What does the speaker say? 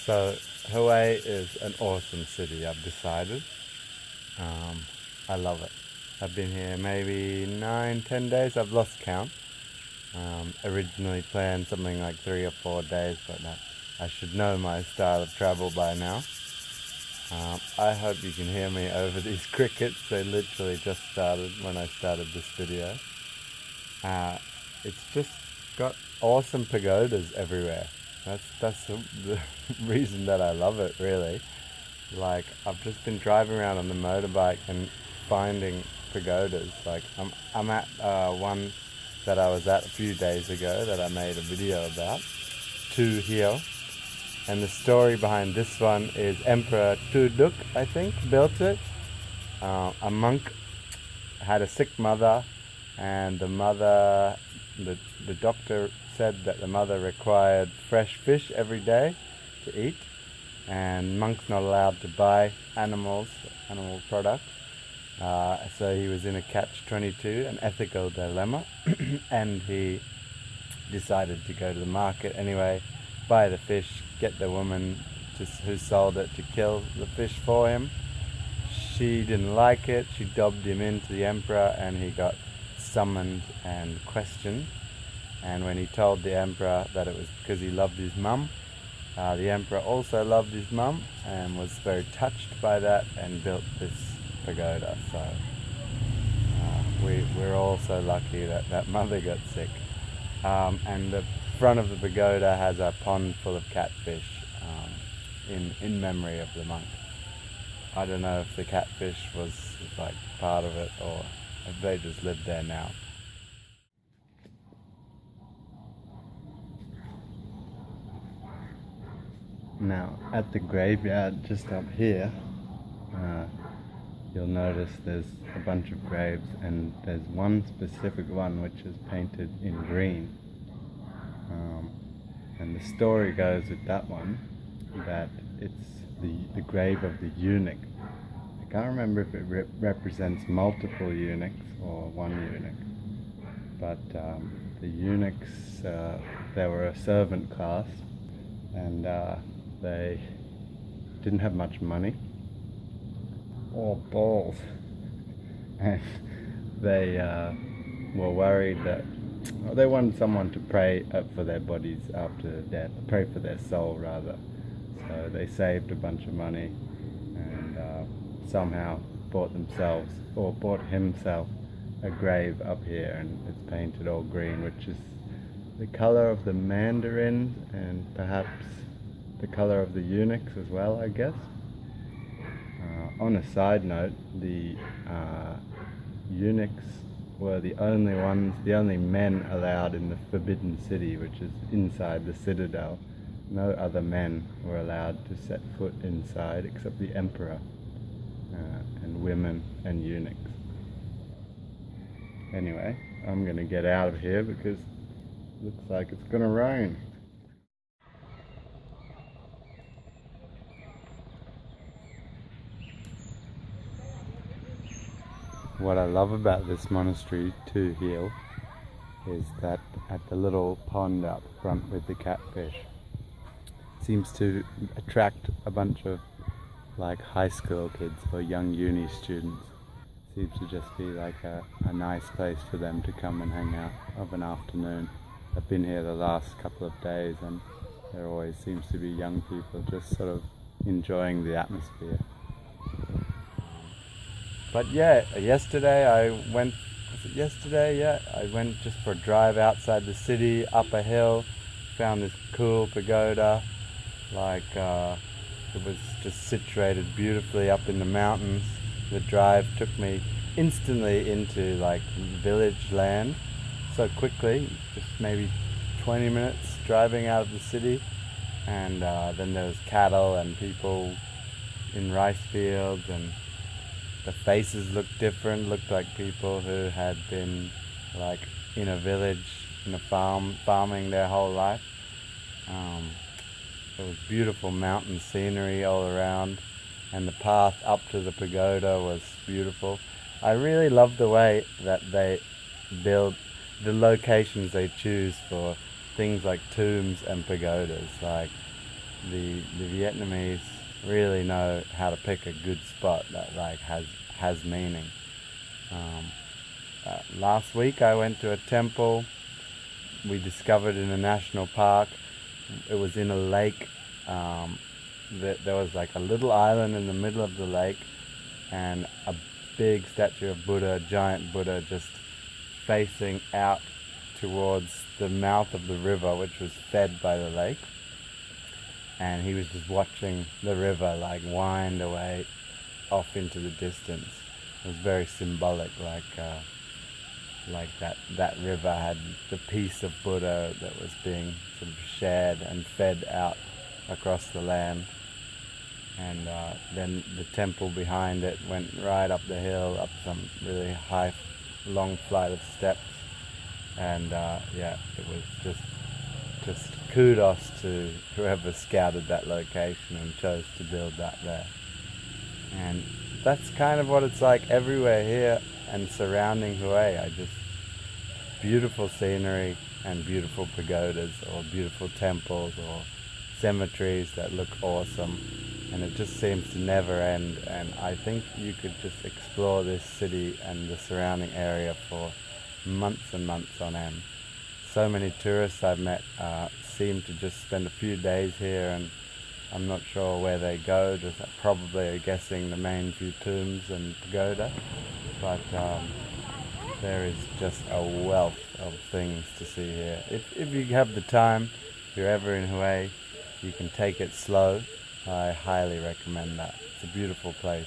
So Hawaii is an awesome city, I've decided. Um, I love it. I've been here maybe 9, 10 days. I've lost count. Originally planned something like 3 or 4 days, but I should know my style of travel by now. I hope you can hear me over these crickets. They literally just started when I started this video. It's just got awesome pagodas everywhere. That's the reason that I love it, really. Like, I've just been driving around on the motorbike and finding pagodas. Like, I'm at one that I was at a few days ago that I made a video about, Tu Hiau. And the story behind this one is Emperor Tu Duc, I think, built it. A monk had a sick mother, and the doctor said that the mother required fresh fish every day to eat, and monks not allowed to buy animal products. So he was in a catch-22, an ethical dilemma, and he decided to go to the market anyway, buy the fish, get the woman who sold it to kill the fish for him. She didn't like it. She dobbed him into the emperor, and he got summoned and questioned. And when he told the emperor that it was because he loved his mum, the emperor also loved his mum and was very touched by that and built this pagoda. So we're all so lucky that that mother got sick. And the front of the pagoda has a pond full of catfish in memory of the monk. I don't know if the catfish was like part of it or if they just lived there now. Now, at the graveyard just up here, you'll notice there's a bunch of graves, and there's one specific one which is painted in green. And the story goes with that one that it's the grave of the eunuch. I can't remember if it represents multiple eunuchs or one eunuch, but the eunuchs, they were a servant class, and they didn't have much money or balls, and they were worried that they wanted someone to pray for their bodies after death, pray for their soul rather. So they saved a bunch of money and somehow bought himself a grave up here, and it's painted all green, which is the color of the mandarins and perhaps the color of the eunuchs as well, I guess. On a side note, the eunuchs were the only men allowed in the Forbidden City, which is inside the citadel. No other men were allowed to set foot inside except the emperor and women and eunuchs. Anyway, I'm gonna get out of here because it looks like it's gonna rain. What I love about this monastery, Tu Hiau, is that at the little pond out front with the catfish, seems to attract a bunch of like high school kids or young uni students. Seems to just be like a nice place for them to come and hang out of an afternoon. I've been here the last couple of days, and there always seems to be young people just sort of enjoying the atmosphere. But yeah, yesterday I went just for a drive outside the city, up a hill, found this cool pagoda. Like, it was just situated beautifully up in the mountains. The drive took me instantly into like village land so quickly, just maybe 20 minutes driving out of the city. And then there was cattle and people in rice fields, and the faces looked different, looked like people who had been like in a village, in a farming their whole life. There was beautiful mountain scenery all around, and the path up to the pagoda was beautiful. I really love the way that they build, the locations they choose for things like tombs and pagodas. Like, the Vietnamese really know how to pick a good spot that like has meaning. Um, Last week I went to a temple we discovered in a national park. It was in a lake. Um, there was like a little island in the middle of the lake, and a big statue of Buddha, giant Buddha, just facing out towards the mouth of the river, which was fed by the lake. And he was just watching the river like wind away off into the distance. It was very symbolic, like that river had the piece of Buddha that was being sort of shared and fed out across the land. And then the temple behind it went right up the hill, up some really high, long flight of steps. And yeah, it was just kudos to whoever scouted that location and chose to build that there. And that's kind of what it's like everywhere here and surrounding Hue. Beautiful scenery and beautiful pagodas or beautiful temples or cemeteries that look awesome, and it just seems to never end. And I think you could just explore this city and the surrounding area for months and months on end. So many tourists I've met seem to just spend a few days here, and I'm not sure where they go, just probably guessing the main few tombs and pagoda, but there is just a wealth of things to see here. If you have the time, if you're ever in Hue, you can take it slow. I highly recommend that. It's a beautiful place.